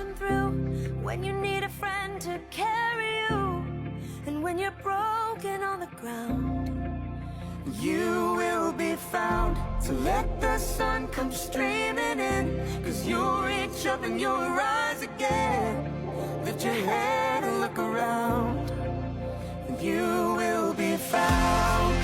pushing through, when you need a friend to carry you, and when you're broken on the ground, you will be found. So let the sun come streaming in, 'cause you'll reach up and you'll rise again. Lift your head and look around, and you will be found.